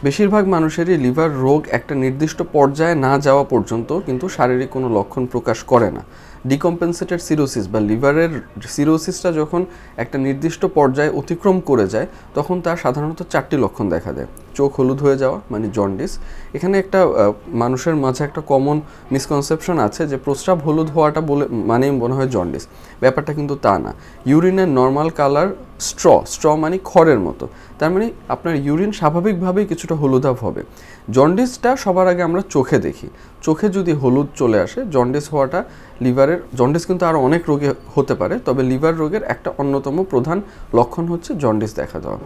বেশিরভাগ মানুষেরই লিভার রোগ একটা নির্দিষ্ট পর্যায়ে না যাওয়া পর্যন্ত কিন্তু শারীরিক কোনো লক্ষণ প্রকাশ করে না। ডিকম্পেনসেটেড সিরোসিস বা লিভারের সিরোসিসটা যখন একটা নির্দিষ্ট পর্যায়ে অতিক্রম করে যায় তখন তার সাধারণত 4টি লক্ষণ দেখা দেয়। চোখ হলুদ হয়ে যাওয়া মানে জন্ডিস। এখানে একটা মানুষের মাঝে একটা কমন মিসকনসেপশন আছে যে প্রস্রাব হলুদ হওয়াটা মানেই মনে হয় জন্ডিস। ব্যাপারটা কিন্তু তা না। ইউরিনের নর্মাল কালার স্ট্র মানে খড়ের মতো, তার মানে আপনার ইউরিন স্বাভাবিকভাবেই কিছুটা হলুদাভ হবে। জন্ডিসটা সবার আগে আমরা চোখে দেখি। চোখে যদি হলুদ চলে আসে, জন্ডিস হওয়াটা লিভারের, জন্ডিস কিন্তু আরও অনেক রোগে হতে পারে, তবে লিভার রোগের একটা অন্যতম প্রধান লক্ষণ হচ্ছে জন্ডিস দেখা দেওয়া।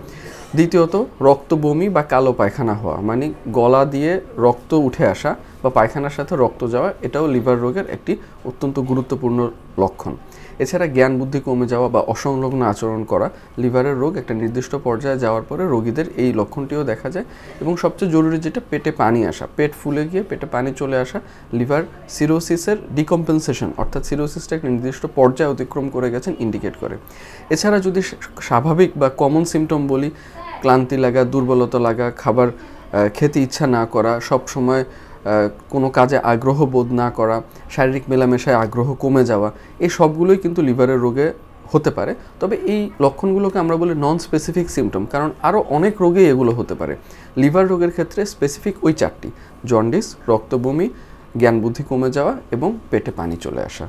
দ্বিতীয়ত রক্ত বমি বা কালো পায়খানা হওয়া, মানে গলা দিয়ে রক্ত উঠে আসা বা পায়খানার সাথে রক্ত যাওয়া, এটাও লিভার রোগের একটি অত্যন্ত গুরুত্বপূর্ণ লক্ষণ। এছাড়া জ্ঞান বুদ্ধি কমে যাওয়া বা অসংলগ্ন আচরণ করা, লিভারের রোগ একটা নির্দিষ্ট পর্যায়ে যাওয়ার পরে রোগীদের এই লক্ষণটিও দেখা যায়। এবং সবচেয়ে জরুরি যেটা, পেটে পানি আসা, পেট ফুলে গিয়ে পেটে পানি চলে আসা, লিভার সিরোসিসের ডিকম্পেনসেশন, অর্থাৎ সিরোসিসটা একটা নির্দিষ্ট পর্যায়ে অতিক্রম করে গেছেন ইন্ডিকেট করে। এছাড়া যদি স্বাভাবিক বা কমন সিমটম বলি, ক্লান্তি লাগা, দুর্বলতা লাগা, খাবার খেতে ইচ্ছা না করা, সব সময় কোনো কাজে আগ্রহ বোধ না করা, শারীরিক মেলামেশায় আগ্রহ কমে যাওয়া, এই সবগুলোই কিন্তু লিভারের রোগে হতে পারে। তবে এই লক্ষণগুলোকে আমরা বলি নন স্পেসিফিক সিমটম, কারণ আরও অনেক রোগেই এগুলো হতে পারে। লিভার রোগের ক্ষেত্রে স্পেসিফিক ওই 4টি: জন্ডিস, রক্তবমি, জ্ঞান বুদ্ধি কমে যাওয়া এবং পেটে পানি চলে আসা।